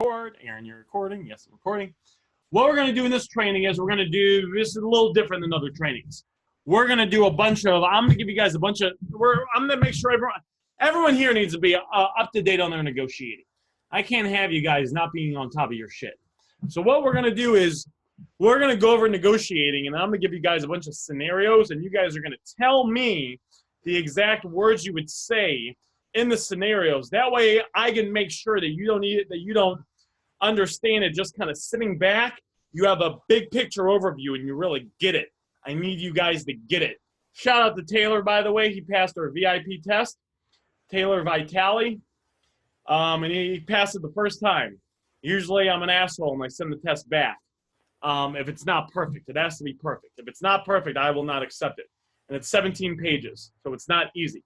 Record. Aaron, you're recording. Yes, I'm recording. What we're going to do in this training is we're going to do, this is a little different than other trainings. We're going to do a bunch of, I'm going to give you guys a bunch of, I'm going to make sure everyone here needs to be up to date on their negotiating. I can't have you guys not being on top of your shit. So what we're going to do is we're going to go over negotiating, and I'm going to give you guys a bunch of scenarios, and you guys are going to tell me the exact words you would say in the scenarios. That way I can make sure that you don't need it, that you don't understand it just kind of sitting back. You have a big picture overview and you really get it. I need you guys to get it. Shout out to Taylor, by the way. He passed our VIP test. Taylor Vitale. And he passed it the first time. Usually I'm an asshole and I send the test back. If it's not perfect, it has to be perfect. If it's not perfect, I will not accept it. And it's 17 pages, so it's not easy.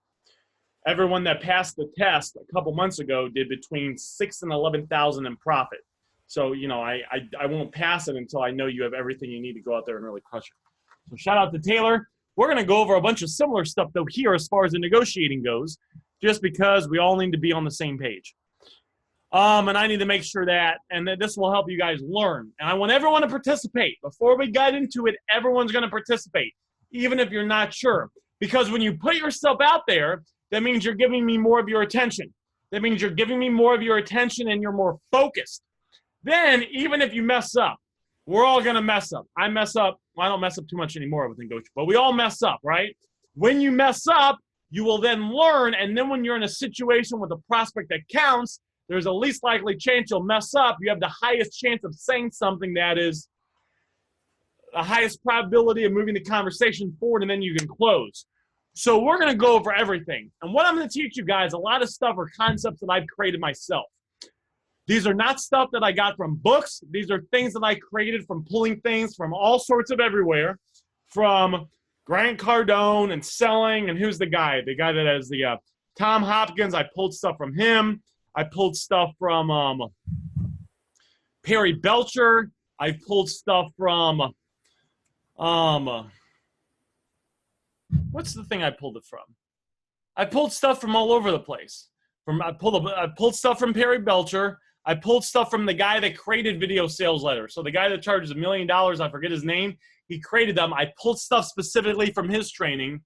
Everyone that passed the test a couple months ago did between 6,000 and 11,000 in profit. So, you know, I won't pass it until I know you have everything you need to go out there and really crush it. So shout out to Taylor. We're going to go over a bunch of similar stuff, though, here as far as the negotiating goes, just because we all need to be on the same page. And I need to make sure that, and that this will help you guys learn. And I want everyone to participate. Before we get into it, everyone's going to participate, even if you're not sure. Because when you put yourself out there, that means you're giving me more of your attention. That means you're giving me more of your attention and you're more focused. Then, even if you mess up, we're all going to mess up. I mess up. Well, I don't mess up too much anymore with negotiation, but we all mess up, right? When you mess up, you will then learn, and then when you're in a situation with a prospect that counts, there's a least likely chance you'll mess up. You have the highest chance of saying something that is the highest probability of moving the conversation forward, and then you can close. So we're going to go over everything. And what I'm going to teach you guys, a lot of stuff are concepts that I've created myself. These are not stuff that I got from books. These are things that I created from pulling things from all sorts of everywhere, from Grant Cardone and selling, and who's the guy? The guy that has the Tom Hopkins. I pulled stuff from him. I pulled stuff from Perry Belcher. I pulled stuff from what's the thing I pulled it from? I pulled stuff from all over the place. I pulled stuff from Perry Belcher. I pulled stuff from the guy that created Video Sales Letters. So the guy that charges $1 million, I forget his name, he created them. I pulled stuff specifically from his training.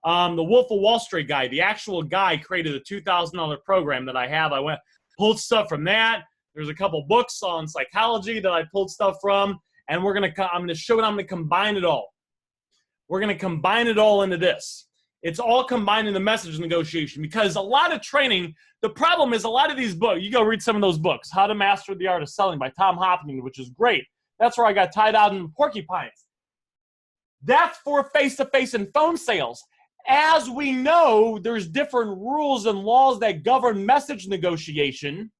The Wolf of Wall Street guy, the actual guy created a $2,000 program that I have. I pulled stuff from that. There's a couple books on psychology that I pulled stuff from, and I'm going to show it. I'm going to combine it all. We're going to combine it all into this. It's all combined in the message negotiation, because a lot of training, the problem is a lot of these books, you go read some of those books, How to Master the Art of Selling by Tom Hopkins, which is great. That's where I got tied out in porcupines. That's for face-to-face and phone sales. As we know, there's different rules and laws that govern message negotiation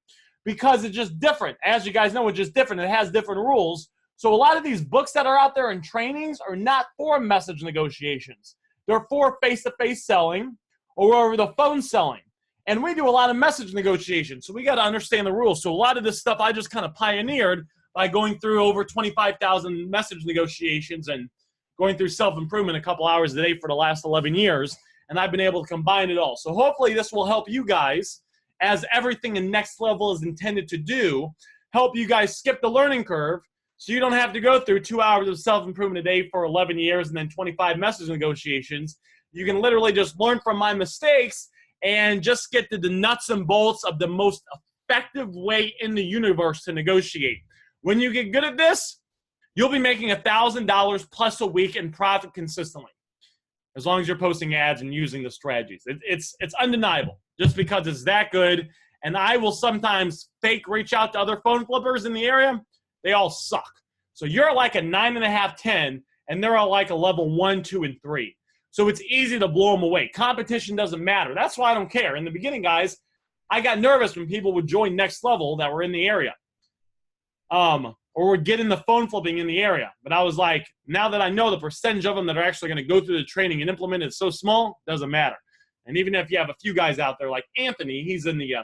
because it's just different. As you guys know, it's just different. It has different rules. So a lot of these books that are out there in trainings are not for message negotiations. They're for face-to-face selling or over the phone selling. And we do a lot of message negotiation, so we got to understand the rules. So a lot of this stuff I just kind of pioneered by going through over 25,000 message negotiations and going through self-improvement a couple hours a day for the last 11 years, and I've been able to combine it all. So hopefully this will help you guys, as everything in Next Level is intended to do, help you guys skip the learning curve so you don't have to go through 2 hours of self-improvement a day for 11 years and then 25 message negotiations. You can literally just learn from my mistakes and just get to the nuts and bolts of the most effective way in the universe to negotiate. When you get good at this, you'll be making $1,000 plus a week in profit consistently, as long as you're posting ads and using the strategies. It's undeniable, just because it's that good. And I will sometimes fake reach out to other phone flippers in the area. They all suck. So you're like a 9.5, 10, and they're all like a level 1, 2, and 3. So it's easy to blow them away. Competition doesn't matter. That's why I don't care. In the beginning, guys, I got nervous when people would join Next Level that were in the area. Or would get in the phone flipping in the area. But I was like, now that I know the percentage of them that are actually going to go through the training and implement it is so small, doesn't matter. And even if you have a few guys out there like Anthony, he's in the,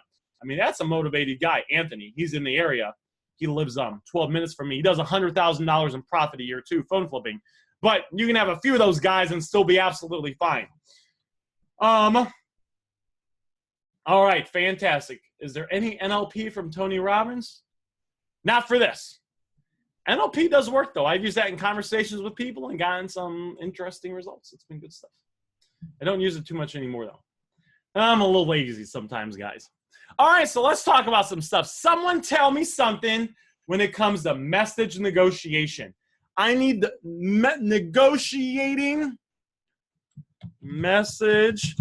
that's a motivated guy. Anthony, he's in the area. He lives 12 minutes from me. He does $100,000 in profit a year too, phone flipping. But you can have a few of those guys and still be absolutely fine. All right, fantastic. Is there any NLP from Tony Robbins? Not for this. NLP does work, though. I've used that in conversations with people and gotten some interesting results. It's been good stuff. I don't use it too much anymore, though. I'm a little lazy sometimes, guys. All right, so let's talk about some stuff. Someone tell me something when it comes to message negotiation. I need the message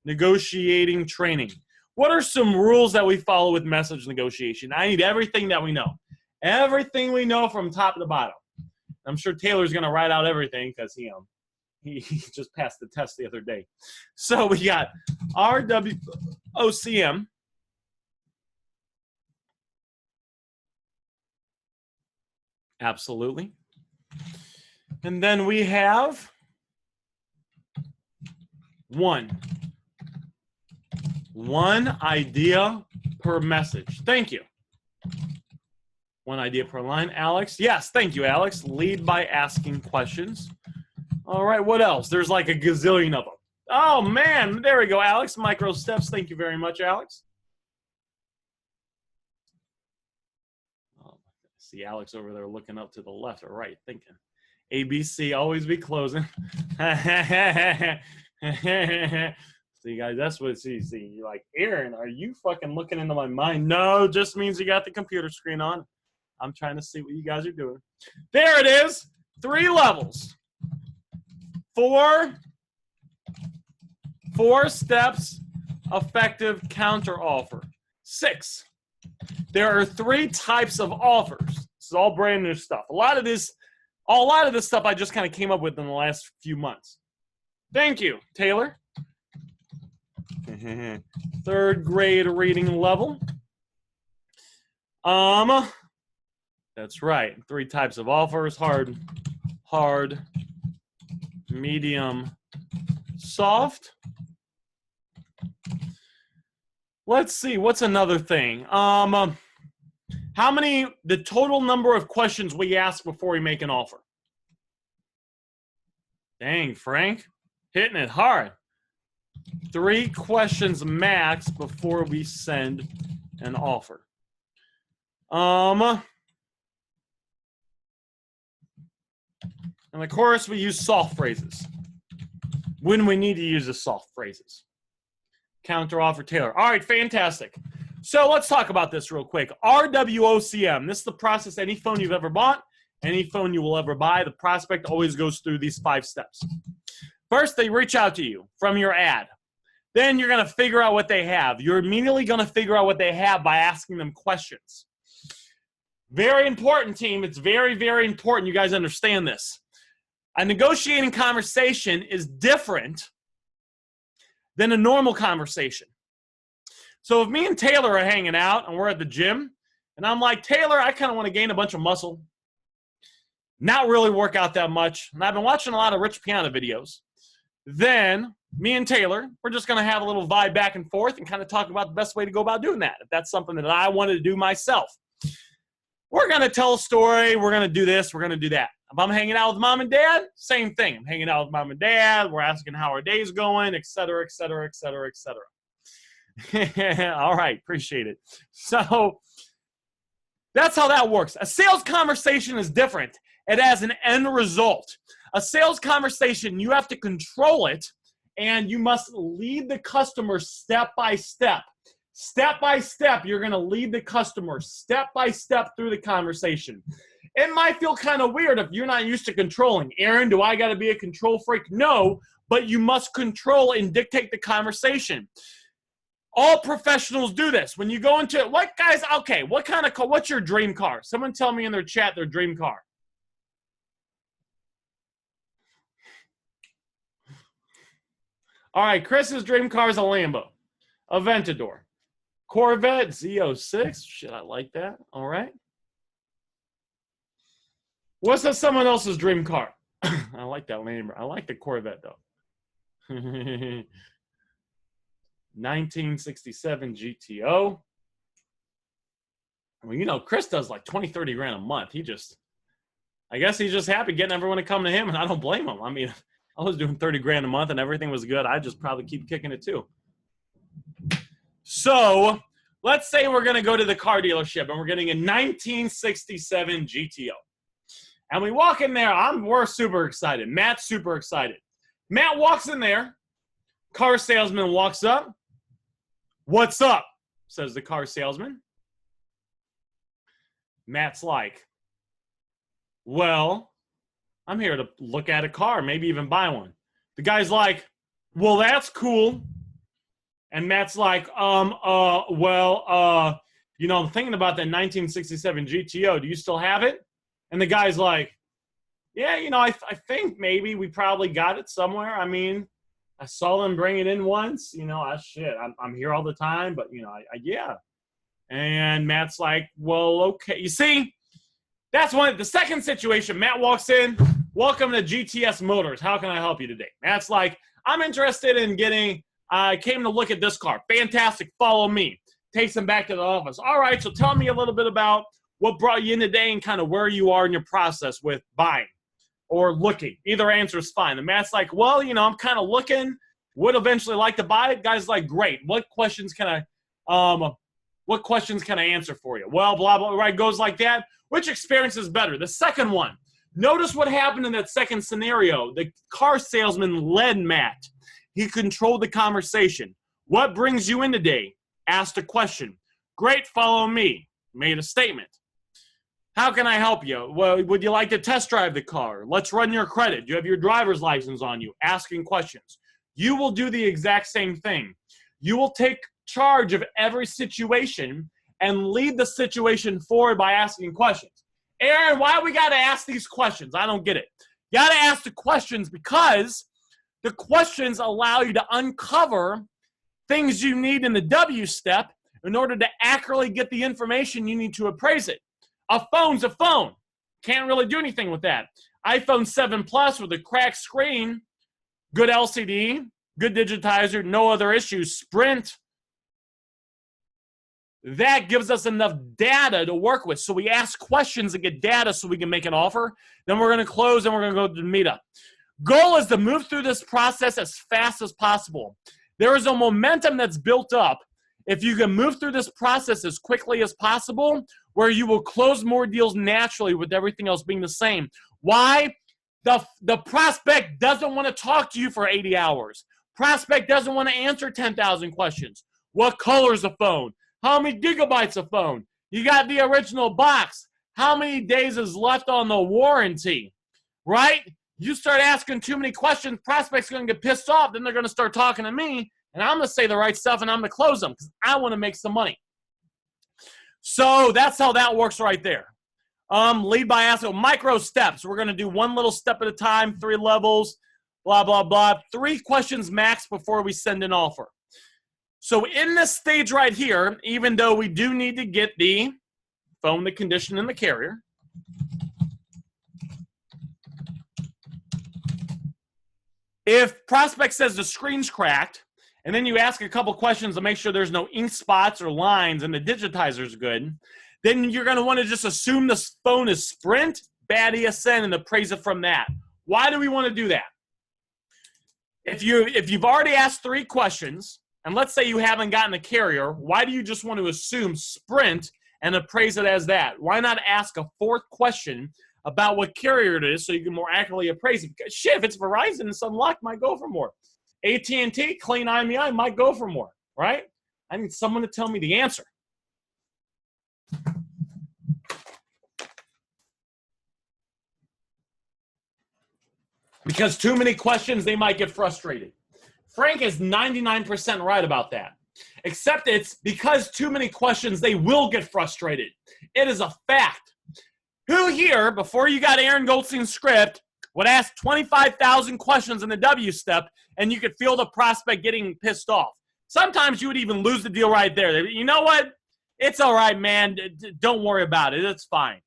negotiating training. What are some rules that we follow with message negotiation? I need everything that we know. Everything we know from top to bottom. I'm sure Taylor's going to write out everything because he just passed the test the other day. So we got RWOCM. Absolutely. And then we have one idea per message. Thank you. One idea per line. Alex. Yes, thank you, Alex. Lead by asking questions. All right, what else? There's like a gazillion of them. Oh, man. There we go, Alex. Micro steps. Thank you very much, Alex. Oh, see Alex over there looking up to the left or right, thinking. ABC, always be closing. See, guys, that's what it's easy. You're like, Aaron, are you fucking looking into my mind? No, just means you got the computer screen on. I'm trying to see what you guys are doing. There it is. 3 levels. 4 steps, effective counter offer. 6. There are 3 types of offers. This is all brand new stuff. A lot of this stuff I just kind of came up with in the last few months. Thank you, Taylor. 3rd grade reading level. That's right. 3 types of offers: hard, medium, soft. Let's see. What's another thing? The total number of questions we ask before we make an offer. Dang, Frank, hitting it hard. 3 questions max before we send an offer. And of course, we use soft phrases when we need to use the soft phrases. Counter offer, Taylor. All right, fantastic. So let's talk about this real quick. RWOCM. This is the process. Any phone you've ever bought, any phone you will ever buy, the prospect always goes through these 5 steps. First, they reach out to you from your ad. Then you're going to figure out what they have. You're immediately going to figure out what they have by asking them questions. Very important, team. It's very, very important you guys understand this. A negotiating conversation is different than a normal conversation. So if me and Taylor are hanging out and we're at the gym, and I'm like, Taylor, I kind of want to gain a bunch of muscle, not really work out that much, and I've been watching a lot of Rich Piana videos, then me and Taylor, we're just going to have a little vibe back and forth and kind of talk about the best way to go about doing that. If that's something that I wanted to do myself. We're going to tell a story. We're going to do this. We're going to do that. If I'm hanging out with mom and dad, same thing. I'm hanging out with mom and dad. We're asking how our day's going, et cetera, et cetera, et cetera, et cetera. All right. Appreciate it. So that's how that works. A sales conversation is different. It has an end result. A sales conversation, you have to control it, and you must lead the customer step by step. Step by step, you're going to lead the customer step by step through the conversation. It might feel kind of weird if you're not used to controlling. Aaron, do I got to be a control freak? No, but you must control and dictate the conversation. All professionals do this. When you go into what, guys? Okay, what kind of car? What's your dream car? Someone tell me in their chat their dream car. All right, Chris's dream car is a Lambo, Aventador, Corvette Z06. Shit, I like that. All right. What's that someone else's dream car? I like that Lambo. I like the Corvette, though. 1967 GTO. I mean, you know, Chris does like 20, 30 grand a month. I guess he's just happy getting everyone to come to him, and I don't blame him. I mean, I was doing 30 grand a month and everything was good. I'd just probably keep kicking it too. So let's say we're going to go to the car dealership and we're getting a 1967 GTO. And we walk in there. We're super excited. Matt's super excited. Matt walks in there. Car salesman walks up. "What's up?" says the car salesman. Matt's like, "Well, I'm here to look at a car, maybe even buy one." The guy's like, "Well, that's cool." And Matt's like, I'm thinking about that 1967 GTO. Do you still have it?" And the guy's like, "Yeah, I think maybe we probably got it somewhere. I mean, I saw them bring it in once. I'm here all the time, but, yeah." And Matt's like, "Well, okay." You see, that's the second situation. Matt walks in. "Welcome to GTS Motors. How can I help you today?" Matt's like, "I'm interested in I came to look at this car. Fantastic. Follow me." Takes him back to the office. "All right, so tell me a little bit about what brought you in today and kind of where you are in your process with buying or looking." Either answer is fine. And Matt's like, "Well, I'm kind of looking. Would eventually like to buy it." Guy's like, "Great. What questions can I answer for you?" "Well, blah, blah," right? Goes like that. Which experience is better? The second one. Notice what happened in that second scenario. The car salesman led Matt. He controlled the conversation. "What brings you in today?" Asked a question. "Great, follow me." Made a statement. "How can I help you?" "Well, would you like to test drive the car? Let's run your credit. Do you have your driver's license on you?" Asking questions. You will do the exact same thing. You will take charge of every situation and lead the situation forward by asking questions. "Aaron, why we got to ask these questions?" I don't get it. You got to ask the questions because the questions allow you to uncover things you need in the W step in order to accurately get the information you need to appraise it. A phone's a phone. Can't really do anything with that. iPhone 7 Plus with a cracked screen, good LCD, good digitizer, no other issues. Sprint. That gives us enough data to work with. So we ask questions to get data so we can make an offer. Then we're going to close and we're going to go to the meetup. Goal is to move through this process as fast as possible. There is a momentum that's built up if you can move through this process as quickly as possible, where you will close more deals naturally with everything else being the same. Why? The prospect doesn't want to talk to you for 80 hours. Prospect doesn't want to answer 10,000 questions. What color is the phone? How many gigabytes of phone? You got the original box. How many days is left on the warranty? Right? You start asking too many questions, prospect's going to get pissed off. Then they're going to start talking to me, and I'm going to say the right stuff, and I'm going to close them because I want to make some money. So that's how that works right there. Lead by asking. Micro steps. We're going to do one little step at a time, 3 levels, blah, blah, blah. 3 questions max before we send an offer. So in this stage right here, even though we do need to get the phone, the condition, and the carrier, if prospect says the screen's cracked, and then you ask a couple questions to make sure there's no ink spots or lines and the digitizer's good, then you're going to want to just assume this phone is Sprint, bad ESN, and appraise it from that. Why do we want to do that? If you've already asked 3 questions, and let's say you haven't gotten a carrier, why do you just want to assume Sprint and appraise it as that? Why not ask a 4th question about what carrier it is so you can more accurately appraise it? Because shit, if it's Verizon and it's unlocked, might go for more. AT&T, clean IMEI, might go for more, right? I need someone to tell me the answer. Because too many questions, they might get frustrated. Frank is 99% right about that. Except it's because too many questions, they will get frustrated. It is a fact. Who here, before you got Aaron Goldstein's script, would ask 25,000 questions in the W step and you could feel the prospect getting pissed off? Sometimes you would even lose the deal right there. You know what? It's all right, man. Don't worry about it. It's fine.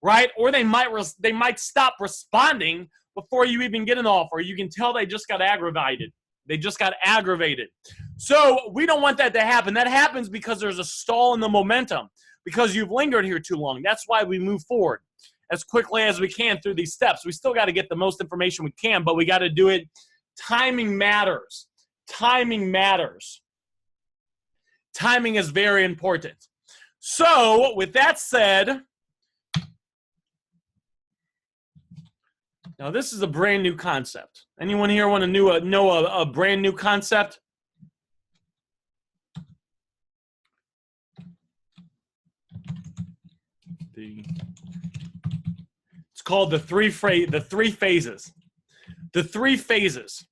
Right? Or they might stop responding before you even get an offer. You can tell they just got aggravated. So we don't want that to happen. That happens because there's a stall in the momentum, because you've lingered here too long. That's why we move forward as quickly as we can through these steps. We still got to get the most information we can, but we got to do it. Timing matters. Timing matters. Timing is very important. So with that said, now this is a brand new concept. Anyone here want to know a brand new concept? It's called the three phases. The three phases.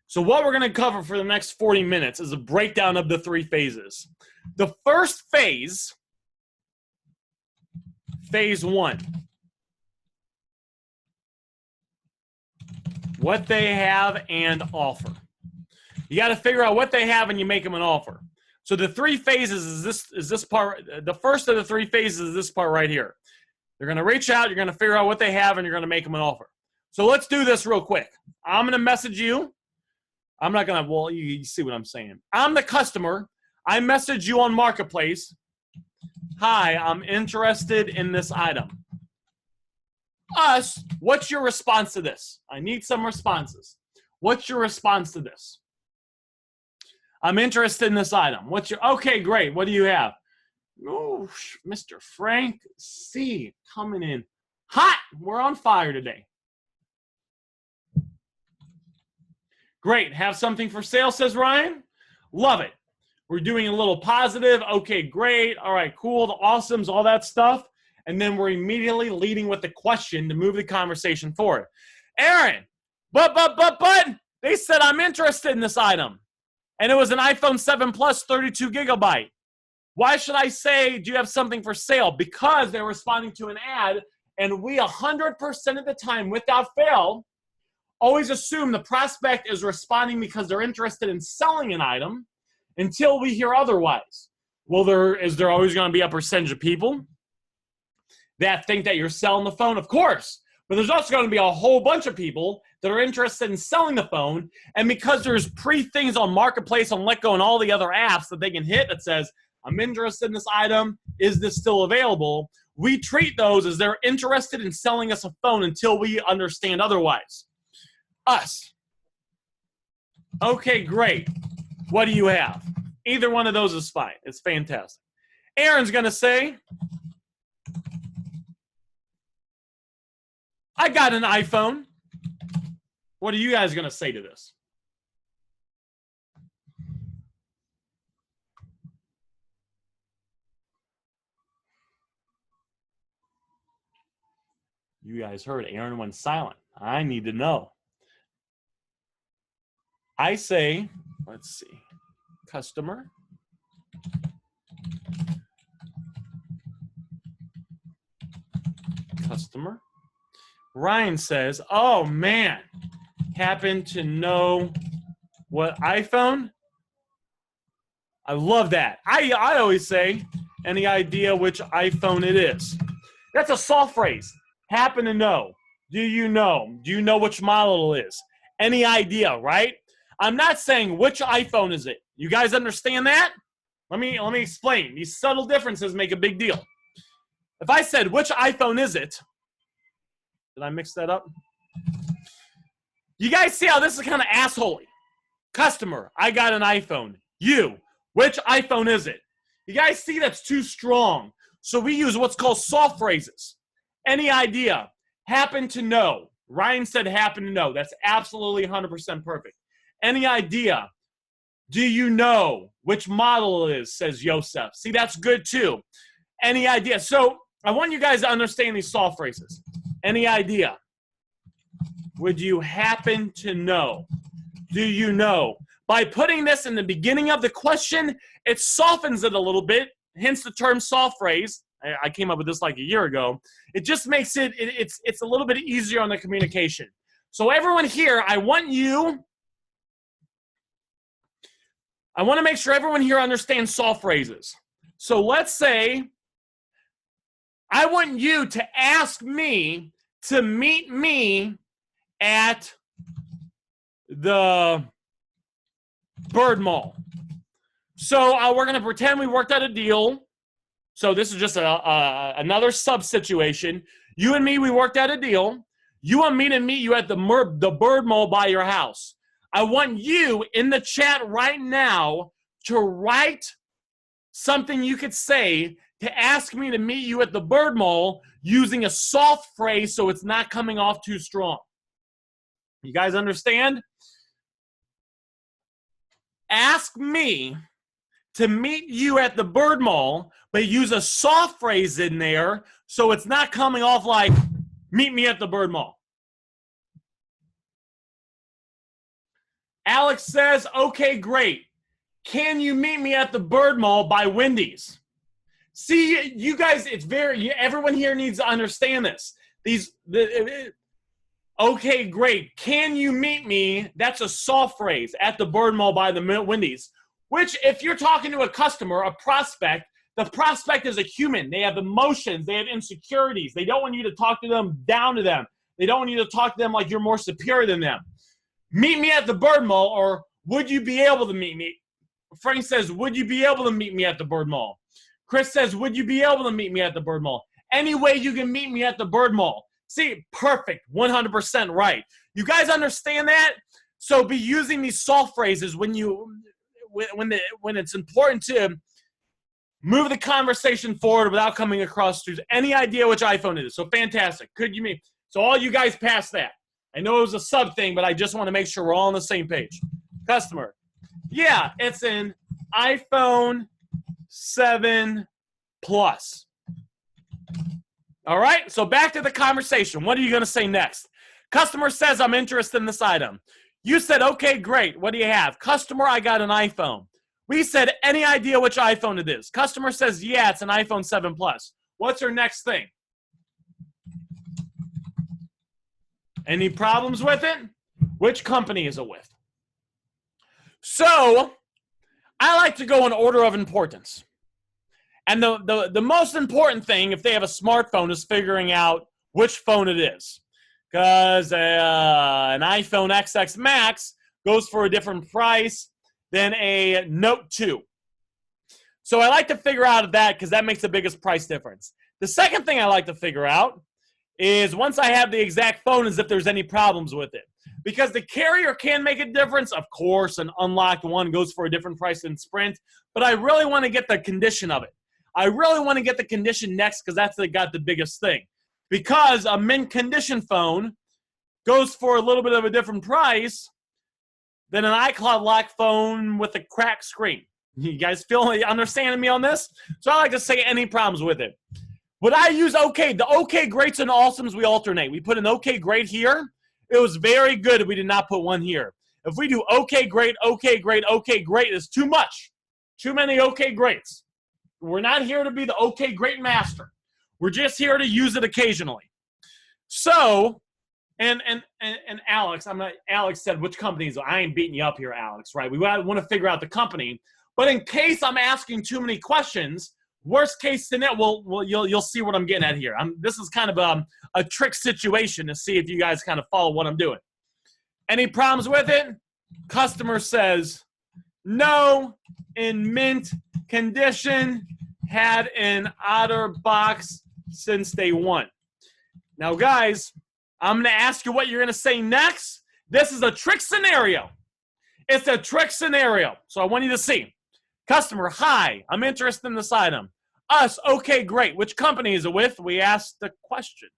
So what we're going to cover for the next 40 minutes is a breakdown of the three phases. The first phase, phase one. What they have and offer. You got to figure out what they have and you make them an offer. So the three phases is this part. The first of the three phases is this part right here. You're going to reach out, you're going to figure out what they have, and you're going to make them an offer. So let's do this real quick. I'm going to message you. I'm not going to, well, you see what I'm saying. I'm the customer. I message you on Marketplace. Hi, I'm interested in this item. What's your response to this? I need some responses. What's your response to this? I'm interested in this item. Okay, great. What do you have? Oh, Mr. Frank C. coming in hot. We're on fire today. Great. Have something for sale, says Ryan. Love it. We're doing a little positive. Okay, great. All right, cool. The awesomes, all that stuff. And then we're immediately leading with the question to move the conversation forward. Aaron, but, they said I'm interested in this item. And it was an iPhone 7 Plus 32 gigabyte. Why should I say, do you have something for sale? Because they're responding to an ad, and we 100% of the time, without fail, always assume the prospect is responding because they're interested in selling an item until we hear otherwise. Well, is there always going to be a percentage of people that think that you're selling the phone? Of course. But there's also going to be a whole bunch of people that are interested in selling the phone. And because there's things on Marketplace, on Letgo, and all the other apps that they can hit that says, I'm interested in this item. Is this still available? We treat those as they're interested in selling us a phone until we understand otherwise. Us. Okay, great. What do you have? Either one of those is fine. It's fantastic. Aaron's going to say, I got an iPhone. What are you guys going to say to this? You guys heard Aaron went silent. I need to know. I say, let's see, customer. Customer. Ryan says, oh man, happen to know what iPhone? I love that. I always say, any idea which iPhone it is? That's a soft phrase. Happen to know. Do you know? Do you know which model it is? Any idea, right? I'm not saying which iPhone is it. You guys understand that? Let me explain. These subtle differences make a big deal. If I said, which iPhone is it? Did I mix that up? You guys see how this is kind of assholey? Customer, I got an iPhone. You, which iPhone is it? You guys see that's too strong. So we use what's called soft phrases. Any idea? Happen to know. Ryan said happen to know. That's absolutely 100% perfect. Any idea? Do you know which model it is, says Yosef. See, that's good too. Any idea? So I want you guys to understand these soft phrases. Any idea? Would you happen to know? Do you know? By putting this in the beginning of the question, it softens it a little bit, hence the term soft phrase. I came up with this like a year ago. It just makes it's a little bit easier on the communication. So everyone here, I want to make sure everyone here understands soft phrases. So let's say I want you to ask me to meet me at the Bird Mall. So we're going to pretend we worked out a deal. So this is just another sub situation. You and me, we worked out a deal. You want me to meet you at the Bird Mall by your house. I want you in the chat right now to write something you could say to ask me to meet you at the Bird Mall using a soft phrase so it's not coming off too strong. You guys understand? Ask me to meet you at the Bird Mall, but use a soft phrase in there so it's not coming off like, meet me at the Bird Mall. Alex says, okay, great. Can you meet me at the Bird Mall by Wendy's? See, you guys, everyone here needs to understand this. Okay, great. Can you meet me? That's a soft phrase, at the Bird Mall by the Wendy's. Which, if you're talking to a customer, a prospect, the prospect is a human. They have emotions. They have insecurities. They don't want you to talk to them down to them. They don't want you to talk to them like you're more superior than them. Meet me at the Bird Mall, or would you be able to meet me? Frank says, would you be able to meet me at the Bird Mall? Chris says, would you be able to meet me at the Bird Mall? Any way you can meet me at the Bird Mall. See, perfect, 100% right. You guys understand that? So be using these soft phrases when it's important to move the conversation forward without coming across to any idea which iPhone it is. So fantastic. Could you meet? So all you guys passed that. I know it was a sub thing, but I just want to make sure we're all on the same page. Customer. Yeah, it's an iPhone 7 Plus. All right, so back to the conversation. What are you going to say next? Customer says, I'm interested in this item. You said, okay, great. What do you have? Customer, I got an iPhone. We said, any idea which iPhone it is? Customer says, yeah, it's an iPhone 7 Plus. What's your next thing? Any problems with it? Which company is it with? So, I like to go in order of importance. And the most important thing, if they have a smartphone, is figuring out which phone it is. Because an iPhone XX Max goes for a different price than a Note 2. So I like to figure out that because that makes the biggest price difference. The second thing I like to figure out is once I have the exact phone is if there's any problems with it. Because the carrier can make a difference. Of course, an unlocked one goes for a different price than Sprint. But I really want to get the condition of it. I really want to get the condition next because that's got the biggest thing. Because a mint condition phone goes for a little bit of a different price than an iCloud lock phone with a cracked screen. You guys understanding me on this? So I like to say any problems with it. Would I use OK? The OK greats and awesomes, we alternate. We put an OK great here. It was very good if we did not put one here. If we do OK great, OK great, OK great, it's too much. Too many OK greats. We're not here to be the OK great master. We're just here to use it occasionally. So, and Alex, Alex said which companies. I ain't beating you up here, Alex, right? We want to figure out the company. But in case I'm asking too many questions, worst case scenario, you'll see what I'm getting at here. This is kind of a trick situation to see if you guys kind of follow what I'm doing. Any problems with it? Customer says, no, in mint condition, had an OtterBox since day one. Now, guys, I'm going to ask you what you're going to say next. This is a trick scenario. It's a trick scenario. So I want you to see. Customer, hi, I'm interested in this item. Us, okay, great. Which company is it with? We asked the question.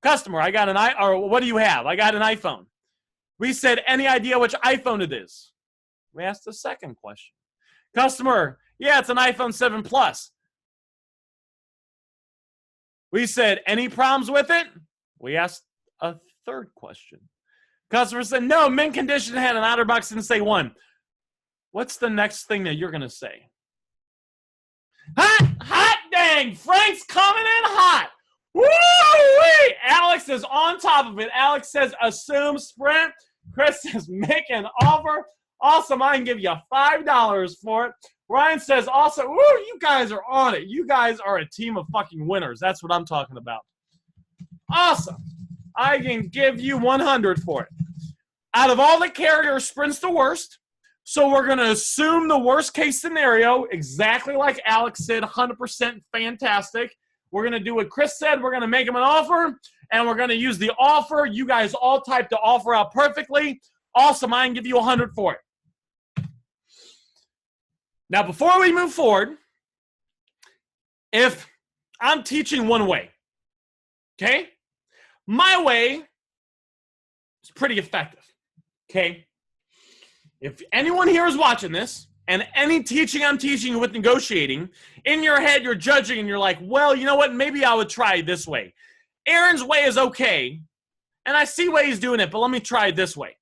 Customer, I got what do you have? I got an iPhone. We said, any idea which iPhone it is? We asked the second question. Customer, yeah, it's an iPhone 7 Plus. We said, any problems with it? We asked a third question. Customer said, no, mint condition, had an OtterBox since day one. What's the next thing that you're going to say? Hot dang! Frank's coming in hot. Woo-wee! Alex is on top of it. Alex says, assume Sprint. Chris says, make an offer. Awesome, I can give you $5 for it. Ryan says, also, woo, you guys are on it. You guys are a team of fucking winners. That's what I'm talking about. Awesome. I can give you 100 for it. Out of all the carriers, Sprint's the worst. So we're going to assume the worst case scenario, exactly like Alex said, 100% fantastic. We're going to do what Chris said. We're going to make him an offer, and we're going to use the offer. You guys all typed the offer out perfectly. Awesome. I can give you 100 for it. Now, before we move forward, if I'm teaching one way, okay? My way is pretty effective, okay? If anyone here is watching this, and any teaching I'm teaching with negotiating, in your head you're judging and you're like, well, you know what? Maybe I would try it this way. Aaron's way is okay, and I see why he's doing it, but let me try it this way.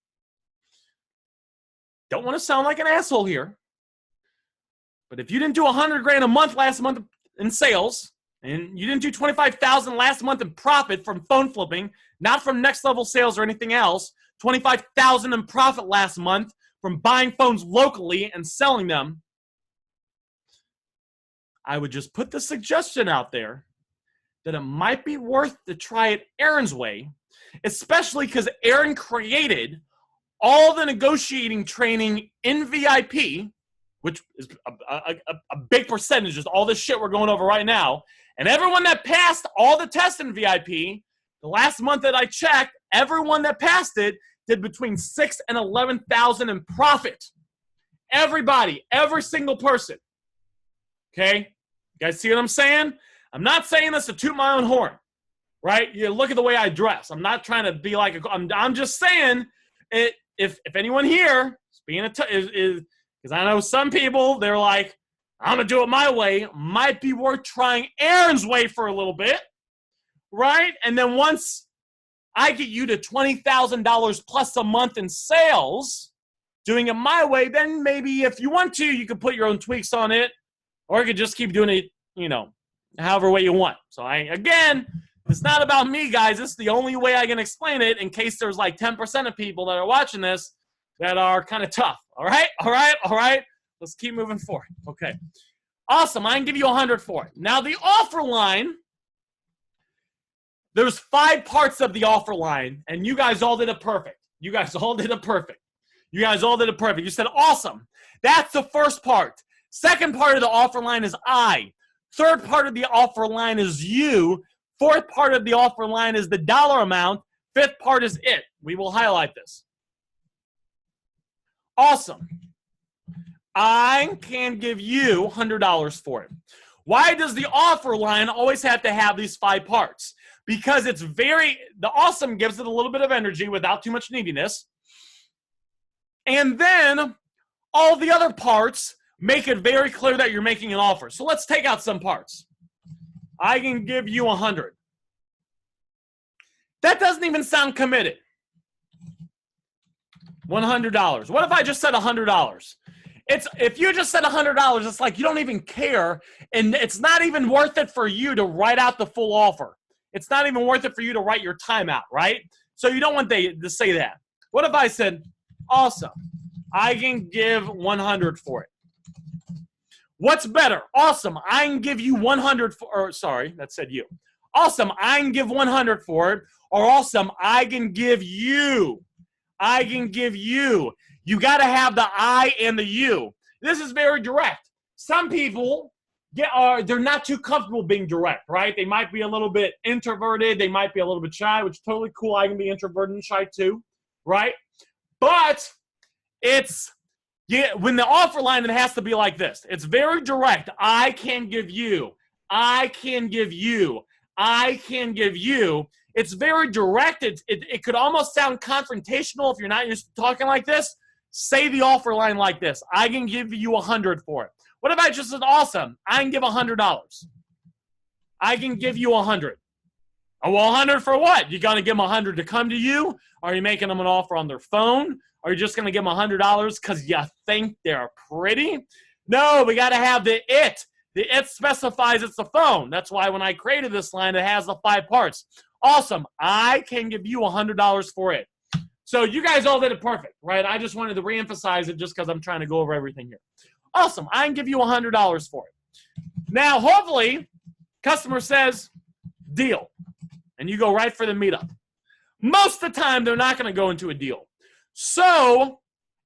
Don't want to sound like an asshole here, but if you didn't do $100,000 a month last month in sales, and you didn't do $25,000 last month in profit from phone flipping, not from next level sales or anything else, $25,000 in profit last month from buying phones locally and selling them, I would just put the suggestion out there that it might be worth to try it Aaron's way, especially because Aaron created all the negotiating training in VIP, which is a big percentage, just all this shit we're going over right now. And everyone that passed all the tests in VIP, the last month that I checked, everyone that passed it did between $6,000 and $11,000 in profit. Everybody, every single person. Okay? You guys see what I'm saying? I'm not saying this to toot my own horn, right? You look at the way I dress. I'm not trying to be like I'm just saying it. If anyone here is being because I know some people, they're like, I'm going to do it my way, might be worth trying Aaron's way for a little bit, right? And then once I get you to $20,000 plus a month in sales, doing it my way, then maybe if you want to, you could put your own tweaks on it, or you could just keep doing it, you know, however way you want. So again, it's not about me, guys. This is the only way I can explain it in case there's like 10% of people that are watching this that are kind of tough. All right. Let's keep moving forward. Okay. Awesome. I can give you 100 for it. Now, the offer line, there's 5 parts of the offer line, and you guys all did it perfect. You said, awesome. That's the first part. Second part of the offer line is I. Third part of the offer line is you. Fourth part of the offer line is the dollar amount. Fifth part is it. We will highlight this. Awesome. I can give you $100 for it. Why does the offer line always have to have these 5 parts? Because the awesome gives it a little bit of energy without too much neediness. And then all the other parts make it very clear that you're making an offer. So let's take out some parts. I can give you 100. That doesn't even sound committed. $100. What if I just said $100? If you just said $100, it's like you don't even care, and it's not even worth it for you to write out the full offer. It's not even worth it for you to write your time out, right? So you don't want to say that. What if I said, awesome, I can give 100 for it? What's better? Awesome, I can give you 100 that said you. Awesome, I can give 100 for it, or awesome, I can give you. You got to have the I and the you. This is very direct. Some people they're not too comfortable being direct, right? They might be a little bit introverted. They might be a little bit shy, which is totally cool. I can be introverted and shy too, right? But when the offer line, it has to be like this. It's very direct. I can give you. I can give you. I can give you. It's very direct. It could almost sound confrontational if you're not used to talking like this. Say the offer line like this. I can give you 100 for it. What if I just said, awesome, I can give $100. I can give you 100. Oh, well, 100 for what? You going to give them 100 to come to you? Are you making them an offer on their phone? Are you just going to give them $100 because you think they're pretty? No, we got to have the it. The it specifies it's the phone. That's why when I created this line, it has the 5 parts. Awesome. I can give you $100 for it. So you guys all did it perfect, right? I just wanted to reemphasize it just because I'm trying to go over everything here. Awesome. I can give you $100 for it. Now, hopefully, customer says, deal. And you go right for the meetup. Most of the time, they're not going to go into a deal. So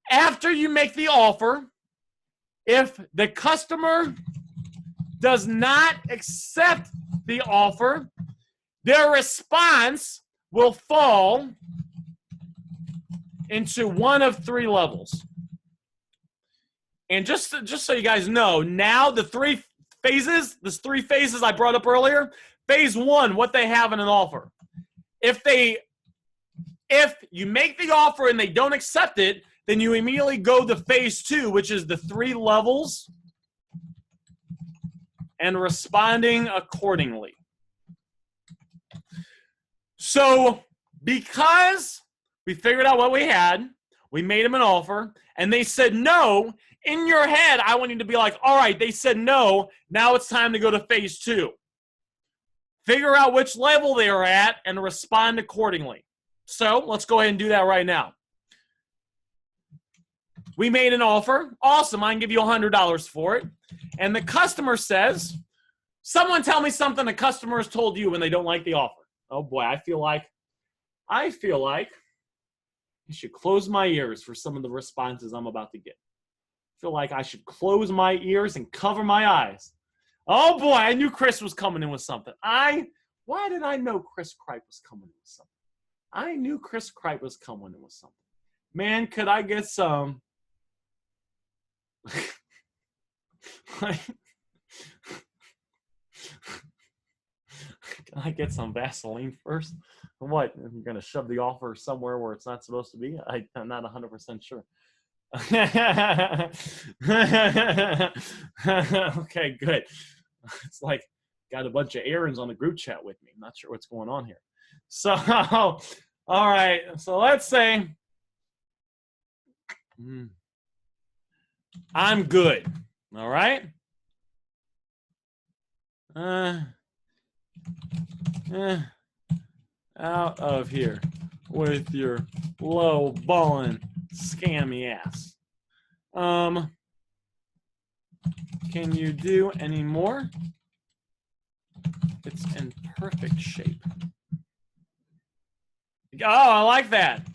after you make the offer, if the customer does not accept the offer, their response will fall into one of 3 levels. And just so you guys know, now the 3 phases, there's 3 phases I brought up earlier. Phase 1, what they have in an offer. If you make the offer and they don't accept it, then you immediately go to phase 2, which is the 3 levels and responding accordingly. So because we figured out what we had, we made them an offer, and they said no, in your head, I want you to be like, all right, they said no, now it's time to go to phase 2. Figure out which level they are at and respond accordingly. So let's go ahead and do that right now. We made an offer. Awesome, I can give you $100 for it. And the customer says, someone tell me something the customer has told you when they don't like the offer. Oh boy, I feel like I should close my ears for some of the responses I'm about to get. I feel like I should close my ears and cover my eyes. Oh boy, I knew Chris was coming in with something. Why did I know Chris Kripe was coming in with something? I knew Chris Kripe was coming in with something. Man, could I get some? Can I get some Vaseline first? What? I'm going to shove the offer somewhere where it's not supposed to be? I'm not 100% sure. Okay, good. It's like got a bunch of errands on the group chat with me. I'm not sure what's going on here. So, all right. So let's say I'm good. All right. Out of here with your low balling scammy ass. Can you do any more? It's in perfect shape. Oh, I like that.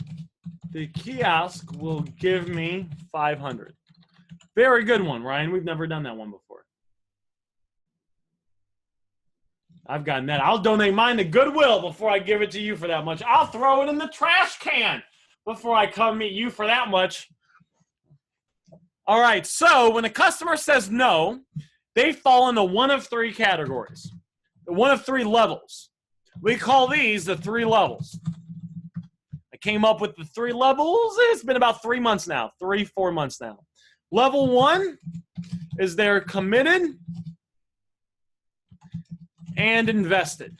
The kiosk will give me 500. Very good one, Ryan. We've never done that one before. I've gotten that. I'll donate mine to Goodwill before I give it to you for that much. I'll throw it in the trash can before I come meet you for that much. All right, so when a customer says no, they fall into one of 3 categories, one of 3 levels. We call these the 3 levels. I came up with the 3 levels. It's been about 3 months now, 3-4 months now. Level 1 is they're committed and invested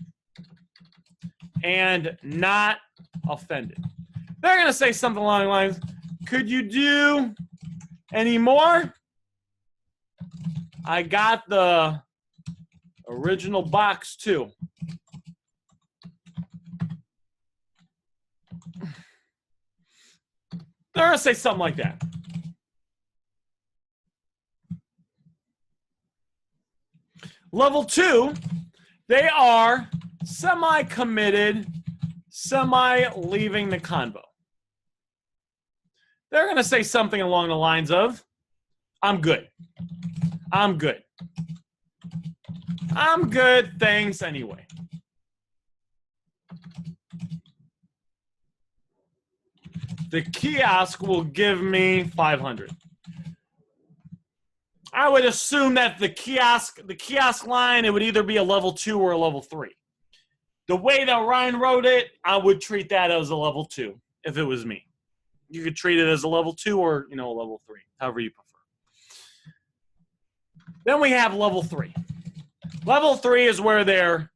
and not offended. They're going to say something along the lines, could you do any more? I got the original box too. They're going to say something like that. Level 2, they are semi-committed, semi-leaving the convo. They're going to say something along the lines of, I'm good. I'm good. I'm good, thanks anyway. The kiosk will give me 500. I would assume that the kiosk line, it would either be a level 2 or a level 3. The way that Ryan wrote it, I would treat that as a level 2 if it was me. You could treat it as a level 2 or, a level 3, however you prefer. Then we have level 3. Level 3 is where they're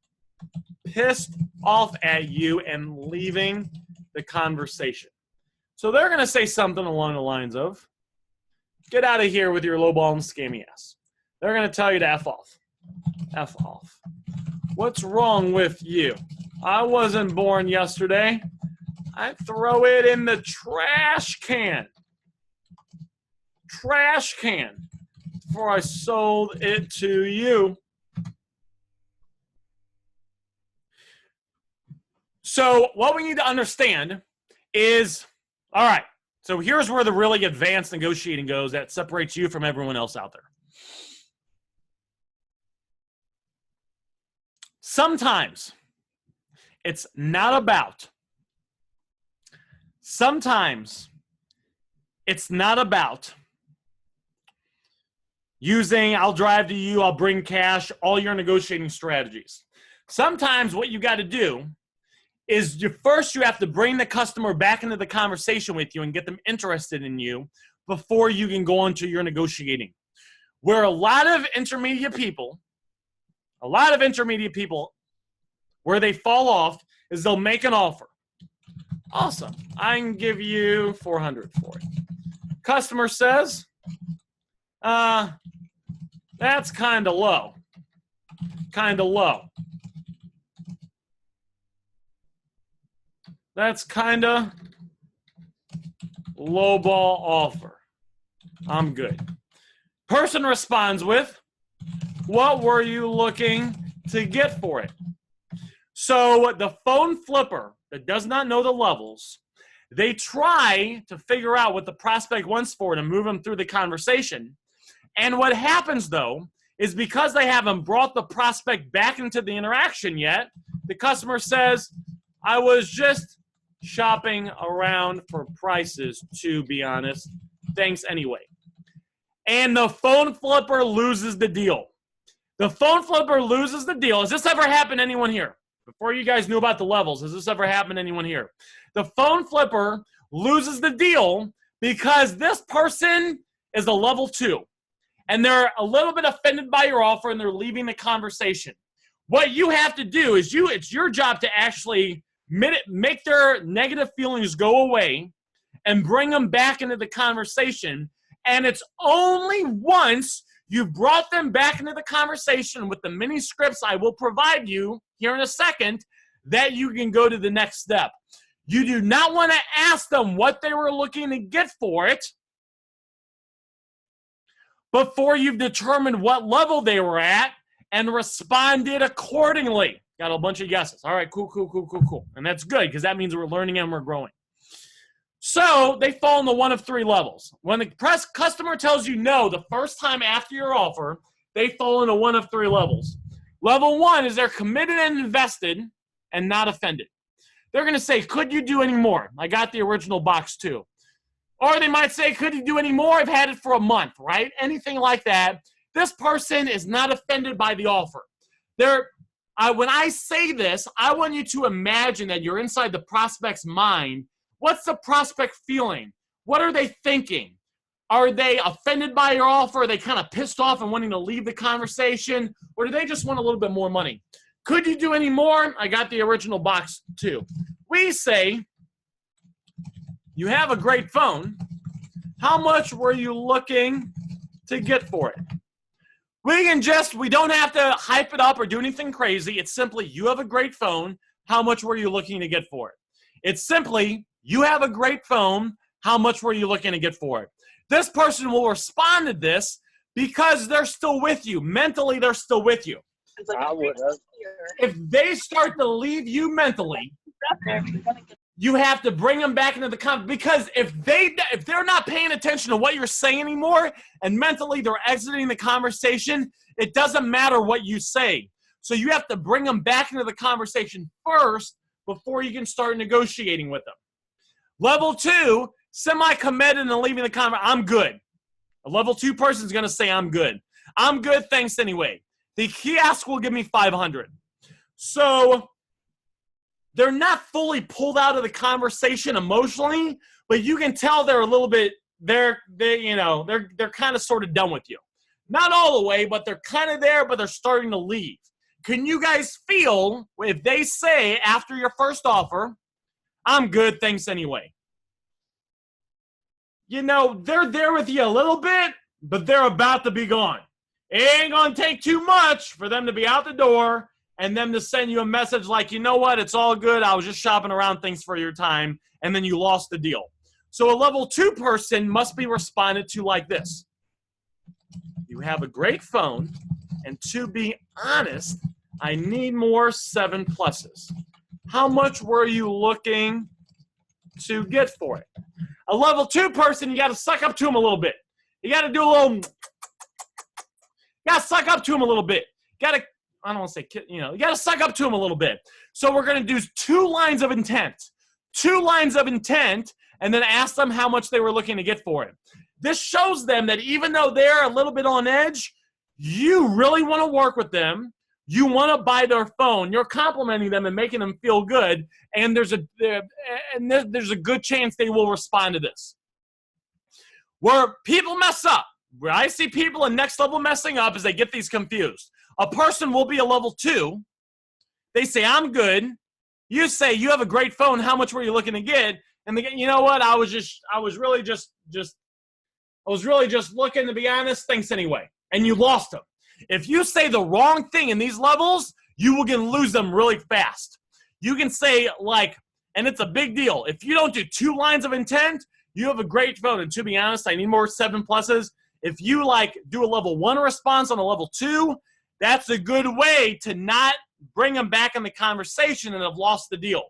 pissed off at you and leaving the conversation. So they're going to say something along the lines of, get out of here with your lowball and scammy ass. They're going to tell you to F off. F off. What's wrong with you? I wasn't born yesterday. I throw it in the trash can. Trash can. Before I sold it to you. So what we need to understand is, all right, so here's where the really advanced negotiating goes that separates you from everyone else out there. Sometimes it's not about using I'll drive to you, I'll bring cash, all your negotiating strategies. Sometimes what you got to do is first you have to bring the customer back into the conversation with you and get them interested in you before you can go into your negotiating. Where a lot of intermediate people, where they fall off is they'll make an offer. Awesome. I can give you $400 for it. Customer says, that's kind of low. That's kind of lowball offer. I'm good. Person responds with, what were you looking to get for it? So the phone flipper that does not know the levels, they try to figure out what the prospect wants for it and move them through the conversation. And what happens, though, is because they haven't brought the prospect back into the interaction yet, the customer says, I was just shopping around for prices, to be honest. Thanks anyway. And the phone flipper loses the deal. The phone flipper loses the deal. Has this ever happened to anyone here? Before you guys knew about the levels, has this ever happened to anyone here? The phone flipper loses the deal because this person is a level 2. And they're a little bit offended by your offer and they're leaving the conversation. What you have to do is it's your job to actually make their negative feelings go away and bring them back into the conversation. And it's only once you've brought them back into the conversation with the mini scripts I will provide you here in a second that you can go to the next step. You do not want to ask them what they were looking to get for it before you've determined what level they were at and responded accordingly. Got a bunch of guesses. All right, cool. And that's good because that means we're learning and we're growing. So they fall into one of 3 levels. When the customer tells you no the first time after your offer, they fall into one of 3 levels. Level 1 is they're committed and invested and not offended. They're going to say, could you do any more? I got the original box too. Or they might say, could you do any more? I've had it for a month, right? Anything like that. This person is not offended by the offer. When I say this, I want you to imagine that you're inside the prospect's mind. What's the prospect feeling? What are they thinking? Are they offended by your offer? Are they kind of pissed off and wanting to leave the conversation? Or do they just want a little bit more money? Could you do any more? I got the original box too. We say, you have a great phone. How much were you looking to get for it? We don't have to hype it up or do anything crazy. It's simply, you have a great phone. How much were you looking to get for it? It's simply, you have a great phone. How much were you looking to get for it? This person will respond to this because they're still with you. Mentally, they're still with you. If they start to leave you mentally, you have to bring them back into the conversation, because if they're not paying attention to what you're saying anymore and mentally they're exiting the conversation, it doesn't matter what you say. So you have to bring them back into the conversation first before you can start negotiating with them. Level 2, semi-committed and leaving the conversation. I'm good. A level 2 person is going to say, I'm good. I'm good, thanks anyway. The kiosk will give me 500. So they're not fully pulled out of the conversation emotionally, but you can tell they're a little bit, they're kind of sort of done with you. Not all the way, but they're kind of there, but they're starting to leave. Can you guys feel if they say after your first offer, I'm good, thanks anyway? They're there with you a little bit, but they're about to be gone. It ain't going to take too much for them to be out the door and them to send you a message like, you know what, it's all good. I was just shopping around. Thanks for your time. And then you lost the deal. So a level 2 person must be responded to like this. You have a great phone, and to be honest, I need more 7 pluses. How much were you looking to get for it? A level 2 person, you got to suck up to them a little bit. You got to do a little, you got to suck up to them a little bit. I don't want to say, you got to suck up to them a little bit. So we're going to do 2 lines of intent. 2 lines of intent, and then ask them how much they were looking to get for it. This shows them that even though they're a little bit on edge, you really want to work with them. You want to buy their phone. You're complimenting them and making them feel good. And there's a good chance they will respond to this. Where people mess up, where I see people in next level messing up is they get these confused. A person will be a level 2. They say, I'm good. You say, you have a great phone. How much were you looking to get? And they get, you know what? I was really just looking, to be honest. Thanks anyway. And you lost them. If you say the wrong thing in these levels, you will lose them really fast. You can say like, and it's a big deal. If you don't do 2 lines of intent, you have a great phone. And to be honest, I need more 7+s. If you like do a level 1 response on a level 2, that's a good way to not bring them back in the conversation and have lost the deal.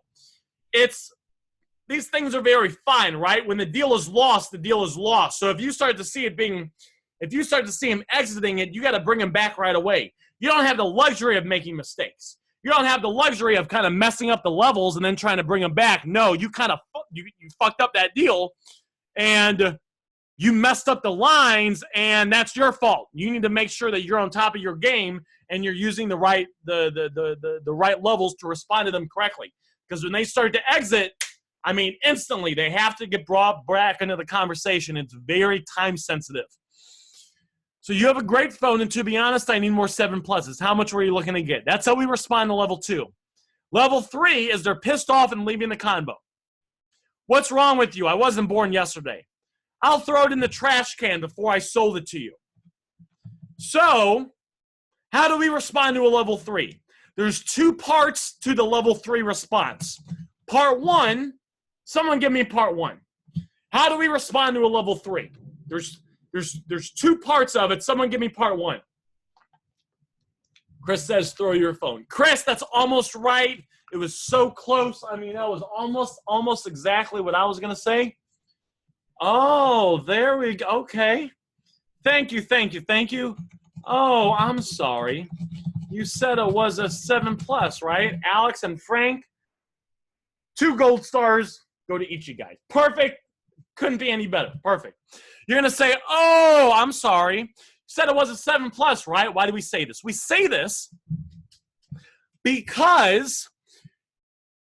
These things are very fine, right? When the deal is lost, the deal is lost. So if you start to see him exiting it, you got to bring him back right away. You don't have the luxury of making mistakes. You don't have the luxury of kind of messing up the levels and then trying to bring them back. No, you kind of you fucked up that deal, and you messed up the lines, and that's your fault. You need to make sure that you're on top of your game and you're using the right levels to respond to them correctly. Because when they start to exit, I mean, instantly they have to get brought back into the conversation. It's very time sensitive. So you have a great phone, and to be honest, I need more 7+s. How much were you looking to get? That's how we respond to level 2. Level 3 is they're pissed off and leaving the convo. What's wrong with you? I wasn't born yesterday. I'll throw it in the trash can before I sold it to you. So how do we respond to a level 3? There's 2 parts to the level 3 response. Part 1, someone give me part 1. How do we respond to a level 3? There's 2 parts of it. Someone give me part 1. Chris says, throw your phone. Chris, that's almost right. It was so close. I mean, that was almost exactly what I was going to say. Oh, there we go. Okay. Thank you. Oh, I'm sorry. You said it was a 7+, right? Alex and Frank, 2 gold stars go to each of you guys. Perfect. Couldn't be any better. Perfect. You're going to say, oh, I'm sorry. You said it was a 7+, right? Why do we say this? We say this because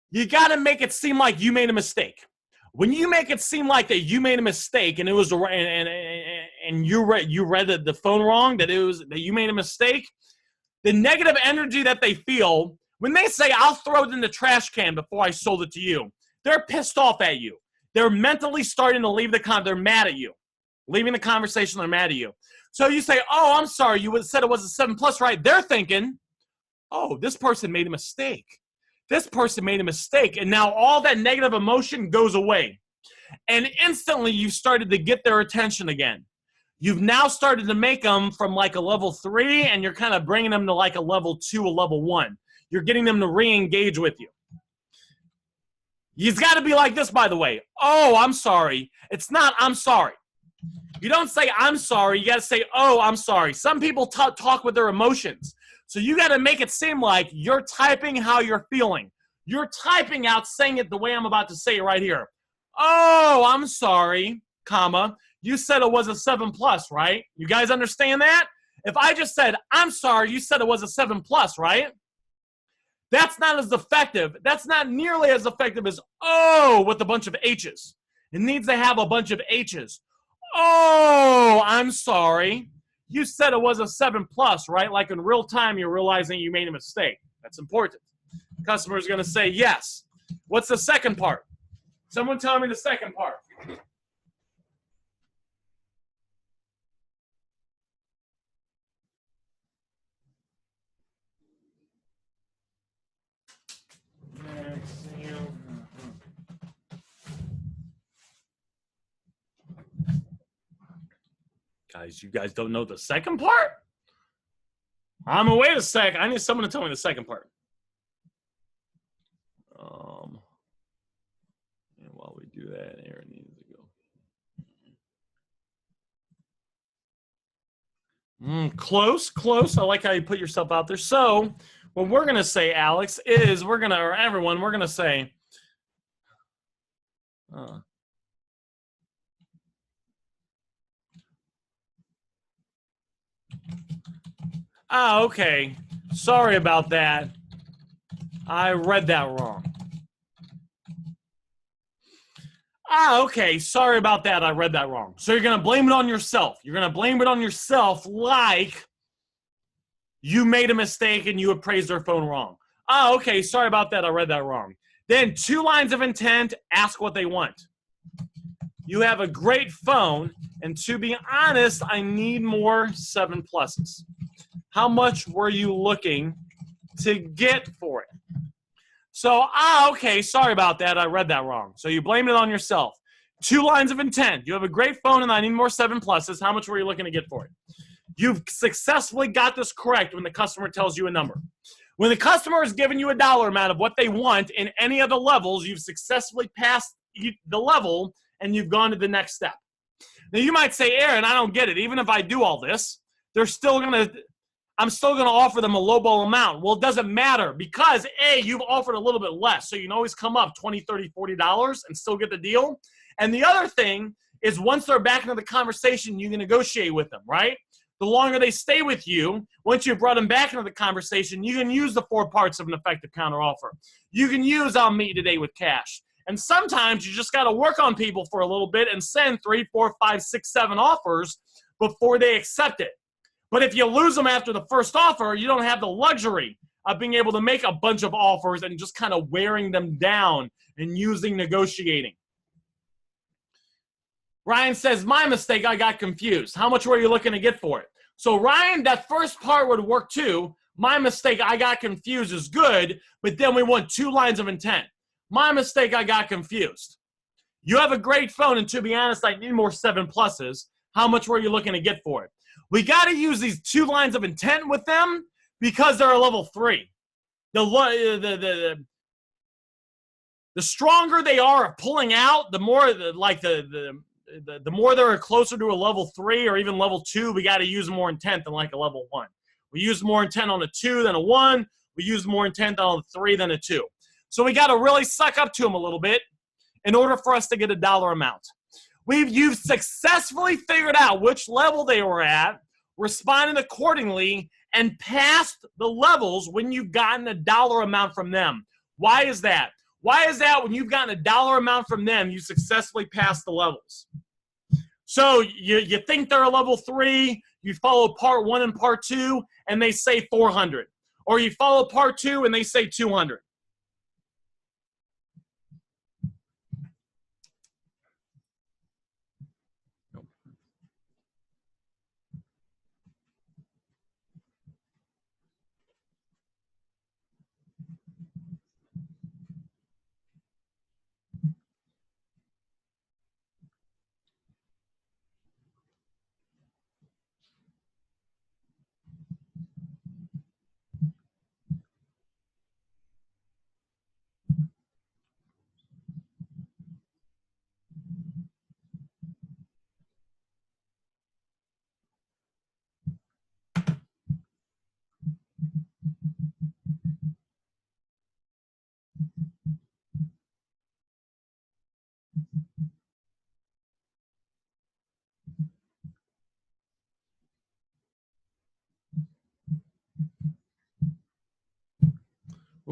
you got to make it seem like you made a mistake. When you make it seem like that you made a mistake and it was and you read the phone wrong, that you made a mistake, the negative energy that they feel when they say, I'll throw it in the trash can before I sold it to you, they're pissed off at you. They're mentally starting to leave they're mad at you. Leaving the conversation, they're mad at you. So you say, oh, I'm sorry, you said it was a 7+, right? They're thinking, oh, this person made a mistake. This person made a mistake. And now all that negative emotion goes away. And instantly you started to get their attention again. You've now started to make them from like a level 3, and you're kind of bringing them to like a level 2, a level 1. You're getting them to re-engage with you. You've got to be like this, by the way. Oh, I'm sorry. It's not, I'm sorry. You don't say, I'm sorry. You got to say, oh, I'm sorry. Some people talk with their emotions. So you got to make it seem like you're typing how you're feeling. You're typing out, saying it the way I'm about to say it right here. Oh, I'm sorry, comma. You said it was a 7+, right? You guys understand that? If I just said, I'm sorry, you said it was a 7+, right? That's not as effective. That's not nearly as effective as, oh, with a bunch of H's. It needs to have a bunch of H's. Oh, I'm sorry. You said it was a 7+, right? Like in real time, you're realizing you made a mistake. That's important. The customer is going to say yes. What's the second part? Someone tell me the second part. Guys, you guys don't know the second part? Wait a sec. I need someone to tell me the second part. And while we do that, Aaron needs to go. Close. I like how you put yourself out there. So what we're going to say, Alex, is we're going to say, Ah, okay. Sorry about that. I read that wrong. Ah, okay. Sorry about that. I read that wrong. So you're going to blame it on yourself. You're going to blame it on yourself like you made a mistake and you appraised their phone wrong. Ah, okay. Sorry about that. I read that wrong. Then 2 lines of intent, ask what they want. You have a great phone, and to be honest, I need more 7 pluses. How much were you looking to get for it? So, okay, sorry about that. I read that wrong. So you blamed it on yourself. 2 lines of intent. You have a great phone, and I need more 7 pluses. How much were you looking to get for it? You've successfully got this correct when the customer tells you a number. When the customer is giving you a dollar amount of what they want in any of the levels, you've successfully passed the level, and you've gone to the next step. Now, you might say, Aaron, I don't get it. Even if I do all this, I'm still going to offer them a lowball amount. Well, it doesn't matter because, A, you've offered a little bit less. So you can always come up $20, $30, $40 and still get the deal. And the other thing is once they're back into the conversation, you can negotiate with them, right? The longer they stay with you, once you've brought them back into the conversation, you can use the 4 parts of an effective counteroffer. You can use I'll meet you today with cash. And sometimes you just got to work on people for a little bit and send 3, 4, 5, 6, 7 offers before they accept it. But if you lose them after the first offer, you don't have the luxury of being able to make a bunch of offers and just kind of wearing them down and using negotiating. Ryan says, my mistake, I got confused. How much were you looking to get for it? So Ryan, that first part would work too. My mistake, I got confused is good, but then we want 2 lines of intent. My mistake, I got confused. You have a great phone, and to be honest, I need more 7 pluses. How much were you looking to get for it? We got to use these 2 lines of intent with them because they're a level 3. The stronger they are at pulling out, the more the more they're closer to a level 3 or even level 2. We got to use more intent than like a level 1. We use more intent on a 2 than a 1. We use more intent on a 3 than a 2. So we got to really suck up to them a little bit in order for us to get a dollar amount. You've successfully figured out which level they were at, responded accordingly, and passed the levels when you've gotten a dollar amount from them. Why is that? Why is that when you've gotten a dollar amount from them, you successfully passed the levels? So you think they're a level 3, you follow part 1 and part 2, and they say 400. Or you follow part 2 and they say 200.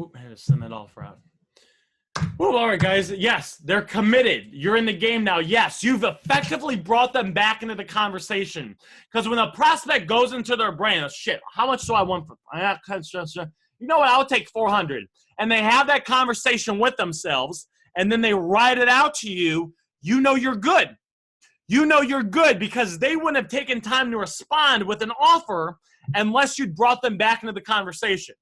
Oop, I had to send that off route. Well, all right, guys. Yes, they're committed. You're in the game now. Yes, you've effectively brought them back into the conversation. Because when a prospect goes into their brain, oh, shit, how much do I want for? You know what? I'll take 400. And they have that conversation with themselves, and then they write it out to you. You know you're good. You know you're good because they wouldn't have taken time to respond with an offer unless you'd brought them back into the conversation.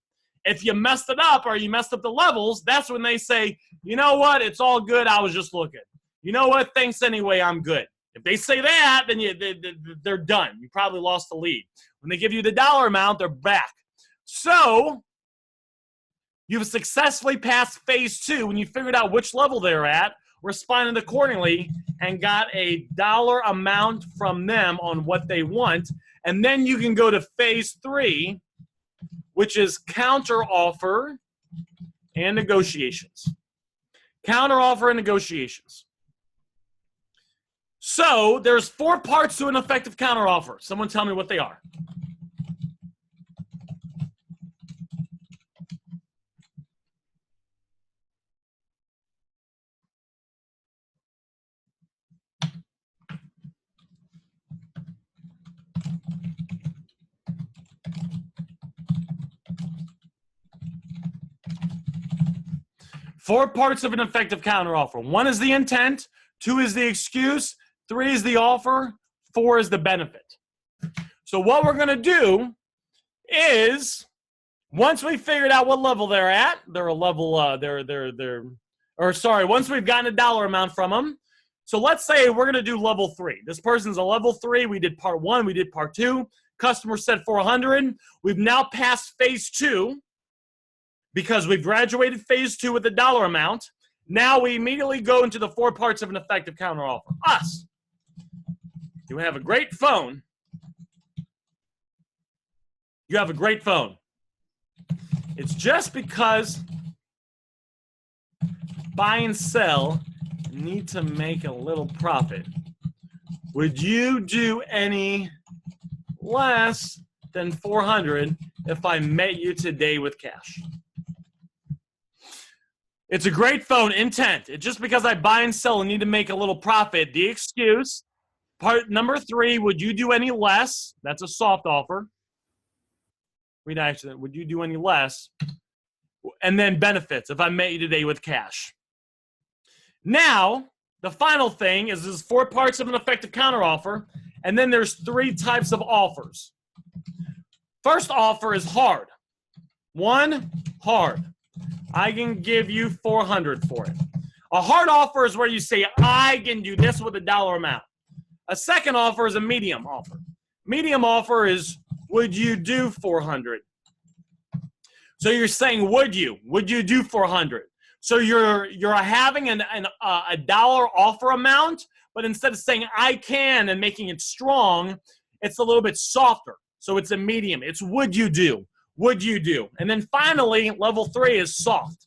If you messed it up or you messed up the levels, that's when they say, you know what, it's all good, I was just looking. You know what, thanks anyway, I'm good. If they say that, then they're done. You probably lost the lead. When they give you the dollar amount, they're back. So you've successfully passed phase 2 when you figured out which level they're at, responded accordingly, and got a dollar amount from them on what they want. And then you can go to phase 3, which is counteroffer and negotiations. Counteroffer and negotiations. So there's 4 parts to an effective counteroffer. Someone tell me what they are. 4 parts of an effective counteroffer. 1 is the intent, 2 is the excuse, 3 is the offer, 4 is the benefit. So what we're going to do is, once we figured out what level they're at, they're a level, once we've gotten a dollar amount from them. So let's say we're going to do level 3. This person's a level 3. We did part 1. We did part 2. Customer said 400. We've now passed phase 2 because we've graduated phase 2 with the dollar amount. Now we immediately go into the 4 parts of an effective counteroffer. Us. You have a great phone. You have a great phone. It's just because buy and sell need to make a little profit. Would you do any less than 400 if I met you today with cash? It's a great phone. Intent. It's just because I buy and sell and need to make a little profit. The excuse. Part number 3, would you do any less? That's a soft offer. Would you do any less? And then benefits, if I met you today with cash. Now, the final thing is there's 4 parts of an effective counteroffer, and then there's 3 types of offers. First offer is hard. 1, hard. I can give you 400 for it. A hard offer is where you say, I can do this with a dollar amount. A second offer is a medium offer. Medium offer is, would you do 400? So you're saying, would you? Would you do 400? So you're having a dollar offer amount, but instead of saying I can and making it strong, it's a little bit softer. So it's a medium. It's would you do? Would you do? And then finally, level 3 is soft.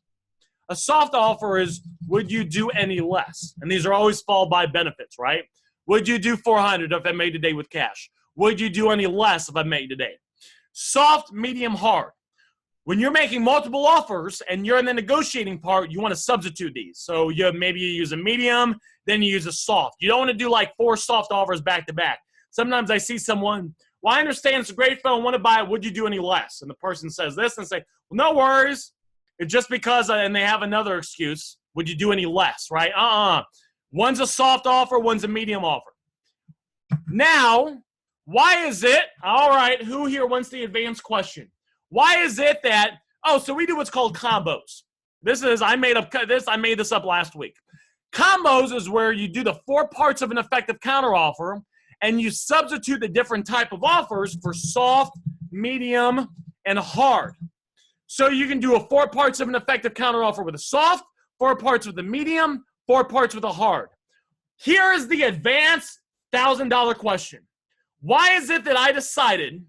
A soft offer is, would you do any less? And these are always followed by benefits, right? Would you do 400 if I made today with cash? Would you do any less if I made today? Soft, medium, hard. When you're making multiple offers and you're in the negotiating part, you want to substitute these. So maybe you use a medium, then you use a soft. You don't want to do like 4 soft offers back to back. Sometimes I see someone, well, I understand it's a great phone, want to buy it, would you do any less? And the person says this and say, well, no worries. It's just because, and they have another excuse, would you do any less, right? One's a soft offer, one's a medium offer. Now, why is it, all right, who here wants the advanced question? Why is it that, so we do what's called combos. I made this up last week. Combos is where you do the 4 parts of an effective counteroffer and you substitute the different type of offers for soft, medium, and hard. So you can do a 4 parts of an effective counteroffer with a soft, 4 parts with a medium, 4 parts with a hard. Here is the advanced $1,000 question. Why is it that I decided,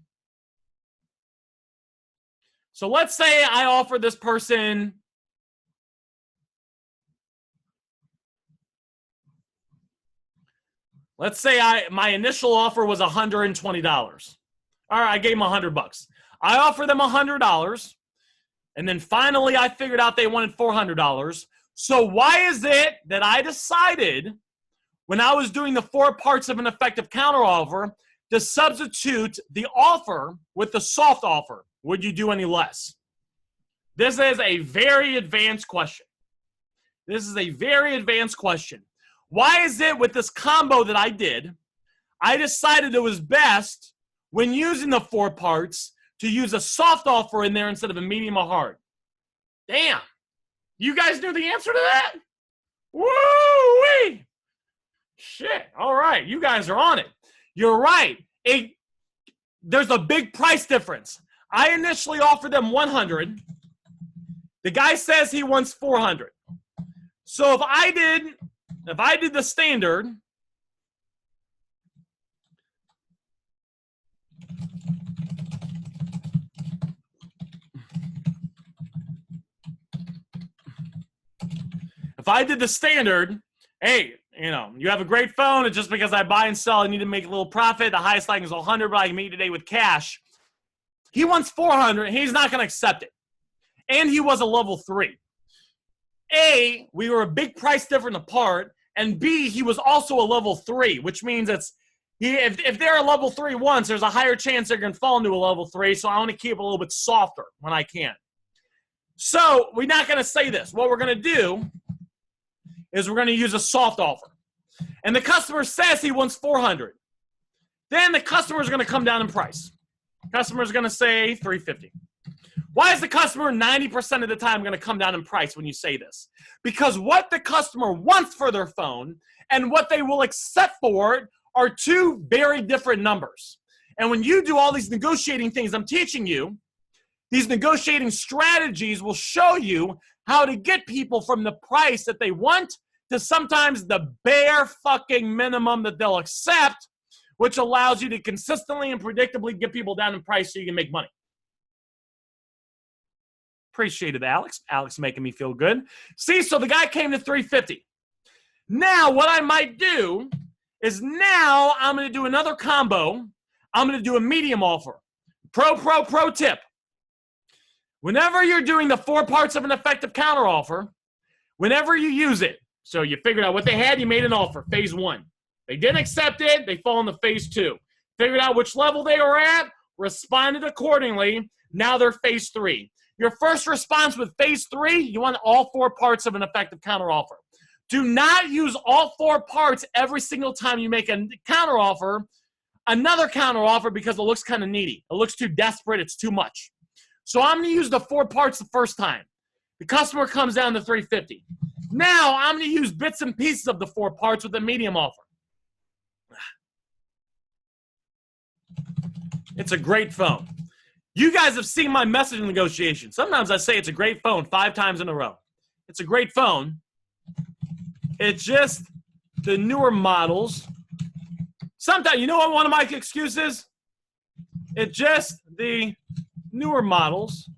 so let's say I offer this person let's say my initial offer was $120. All right, I gave them $100. I offer them $100, and then finally I figured out they wanted $400. So why is it that I decided when I was doing the 4 parts of an effective counteroffer to substitute the offer with the soft offer? Would you do any less? This is a very advanced question. This is a very advanced question. Why is it with this combo that I did, I decided it was best when using the 4 parts to use a soft offer in there instead of a medium or hard? Damn. You guys knew the answer to that? Woo-wee! Shit. All right. You guys are on it. You're right. There's a big price difference. I initially offered them 100. The guy says he wants 400. So if I did the standard, hey, you have a great phone. It's just because I buy and sell, I need to make a little profit. The highest I can is 100, but I can meet today with cash. He wants 400, and he's not going to accept it. And he was a level 3. A, we were a big price difference apart, and B, he was also a level 3, which means if they're a level 3 once, there's a higher chance they're going to fall into a level 3, so I want to keep it a little bit softer when I can. So we're not going to say this. What we're going to do is we're going to use a soft offer. And the customer says he wants 400. Then the customer is going to come down in price. Customer is going to say 350. Why is the customer 90% of the time going to come down in price when you say this? Because what the customer wants for their phone and what they will accept for it are two very different numbers. And when you do all these negotiating things I'm teaching you, these negotiating strategies will show you how to get people from the price that they want to sometimes the bare fucking minimum that they'll accept, which allows you to consistently and predictably get people down in price so you can make money. Appreciated Alex. Alex making me feel good. See, so the guy came to 350. Now, what I might do is now I'm going to do another combo. I'm going to do a medium offer. Pro tip. Whenever you're doing the 4 parts of an effective counteroffer, whenever you use it, so you figured out what they had, you made an offer, phase 1. They didn't accept it, they fall into phase 2. Figured out which level they were at, responded accordingly, now they're phase 3. Your first response with phase 3, you want all 4 parts of an effective counteroffer. Do not use all 4 parts every single time you make a counteroffer, another counteroffer, because it looks kind of needy. It looks too desperate, it's too much. So I'm going to use the 4 parts the first time. The customer comes down to 350. Now I'm going to use bits and pieces of the 4 parts with a medium offer. It's a great phone. You guys have seen my messaging negotiation. Sometimes I say it's a great phone 5 times in a row. It's a great phone. It's just the newer models. Sometimes, you know what one of my excuses is? It's just the newer models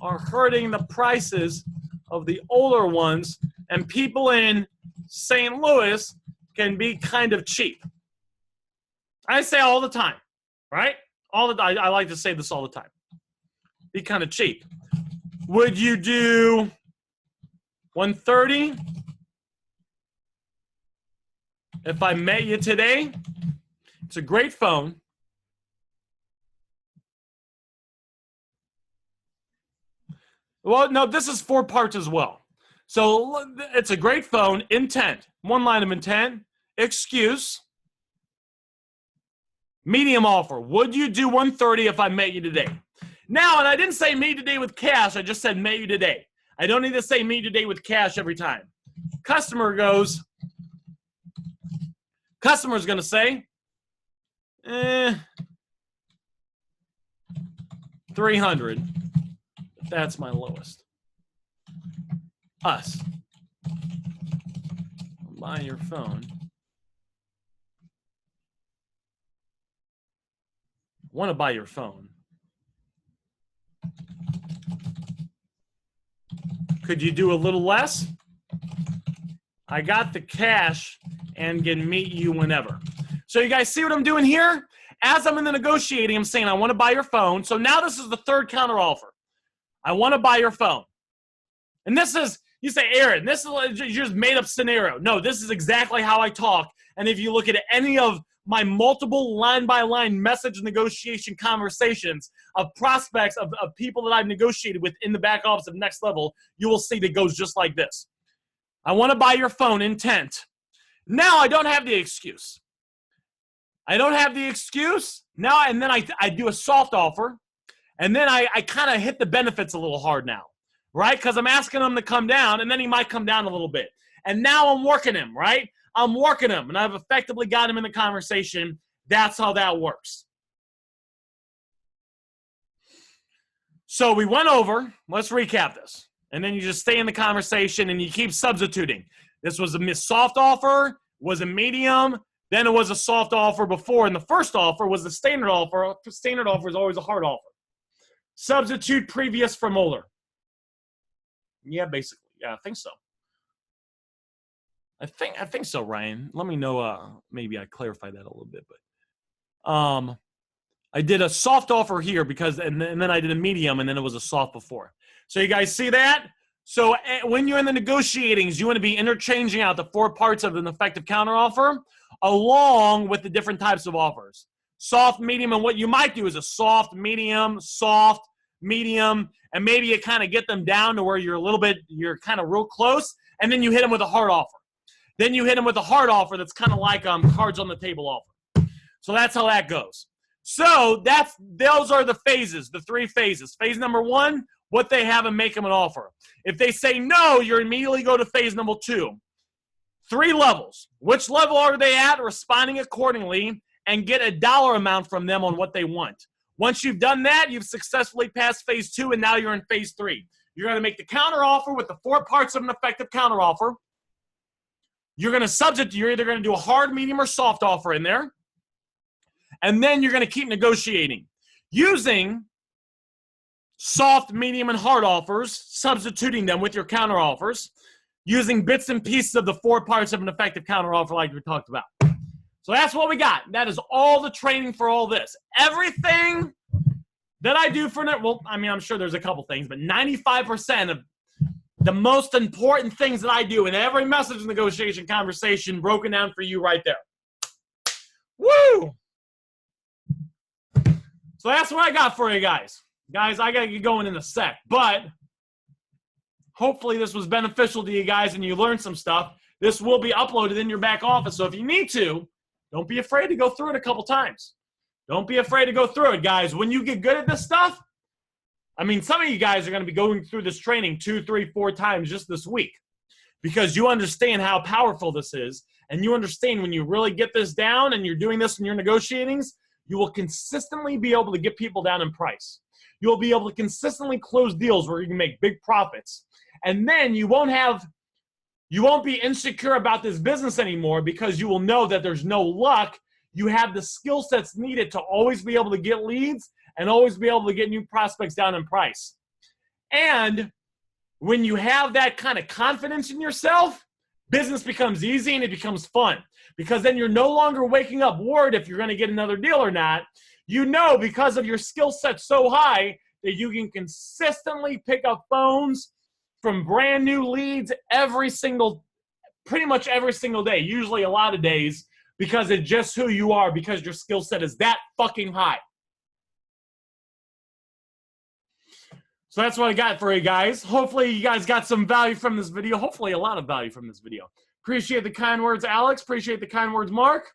are hurting the prices of the older ones, and people in St. Louis can be kind of cheap. I say all the time, right? I like to say this all the time. Be kind of cheap. Would you do 130 if I met you today? It's a great phone. Well, no, this is 4 parts as well. So it's a great phone. Intent. 1 line of intent. Excuse. Medium offer. Would you do 130 if I met you today? Now, and I didn't say meet today with cash. I just said met you today. I don't need to say meet today with cash every time. Customer's going to say, 300. That's my lowest. Us. Buy your phone. Want to buy your phone. Could you do a little less? I got the cash and can meet you whenever. So you guys see what I'm doing here? As I'm in the negotiating, I'm saying I want to buy your phone. So now this is the 3rd counter offer. I want to buy your phone. And this is, you say, Aaron, this is you just made up scenario. No, this is exactly how I talk. And if you look at any of my multiple line-by-line message negotiation conversations of prospects, of people that I've negotiated with in the back office of Next Level, you will see that it goes just like this. I want to buy your phone, intent. Now I don't have the excuse. I don't have the excuse. Now, and then I do a soft offer. And then I kind of hit the benefits a little hard now, right? Because I'm asking him to come down, and then he might come down a little bit. And now I'm working him, right? I'm working him, and I've effectively got him in the conversation. That's how that works. So we went over. Let's recap this. And then you just stay in the conversation, and you keep substituting. This was a soft offer, was a medium, then it was a soft offer before, and the first offer was the standard offer. Standard offer is always a hard offer. Substitute previous from older. Yeah, basically. Yeah, I think so. I think so, Ryan. Let me know. Maybe I clarify that a little bit, but I did a soft offer here because, and then I did a medium, and then it was a soft before. So you guys see that? So when you're in the negotiatings, you want to be interchanging out the 4 parts of an effective counteroffer along with the different types of offers. Soft, medium, and what you might do is a soft, medium, medium, and maybe you kind of get them down to where you're kind of real close, and then you hit them with a hard offer. Then you hit them with a hard offer that's kind of like cards on the table offer. So that's how that goes. So those are the phases, the 3 phases. Phase number 1, what they have and make them an offer. If they say no, you immediately go to phase number 2. 3 levels. Which level are they at? Responding accordingly and get a dollar amount from them on what they want. Once you've done that, you've successfully passed phase 2, and now you're in phase 3. You're going to make the counter offer with the 4 parts of an effective counter offer. You're going to substitute. You're either going to do a hard, medium, or soft offer in there. And then you're going to keep negotiating. Using soft, medium, and hard offers, substituting them with your counter offers, using bits and pieces of the 4 parts of an effective counter offer like we talked about. So that's what we got. That is all the training for all this. Everything that I do for it, well, I mean, I'm sure there's a couple things, but 95% of the most important things that I do in every message negotiation conversation broken down for you right there. Woo! So that's what I got for you guys. Guys, I got to get going in a sec, but hopefully this was beneficial to you guys and you learned some stuff. This will be uploaded in your back office, so if you need to, don't be afraid to go through it a couple times. Don't be afraid to go through it, guys. When you get good at this stuff, I mean, some of you guys are going to be going through this training 2, 3, 4 times just this week because you understand how powerful this is, and you understand when you really get this down and you're doing this in your negotiatings, you will consistently be able to get people down in price. You'll be able to consistently close deals where you can make big profits. And then you won't be insecure about this business anymore because you will know that there's no luck. You have the skill sets needed to always be able to get leads and always be able to get new prospects down in price. And when you have that kind of confidence in yourself, business becomes easy and it becomes fun because then you're no longer waking up worried if you're going to get another deal or not. You know, because of your skill set so high that you can consistently pick up phones from brand new leads pretty much every single day, usually a lot of days, because it's just who you are, because your skill set is that fucking high. So that's what I got for you guys. Hopefully you guys got some value from this video. Hopefully a lot of value from this video. Appreciate the kind words, Alex. Appreciate the kind words, Mark.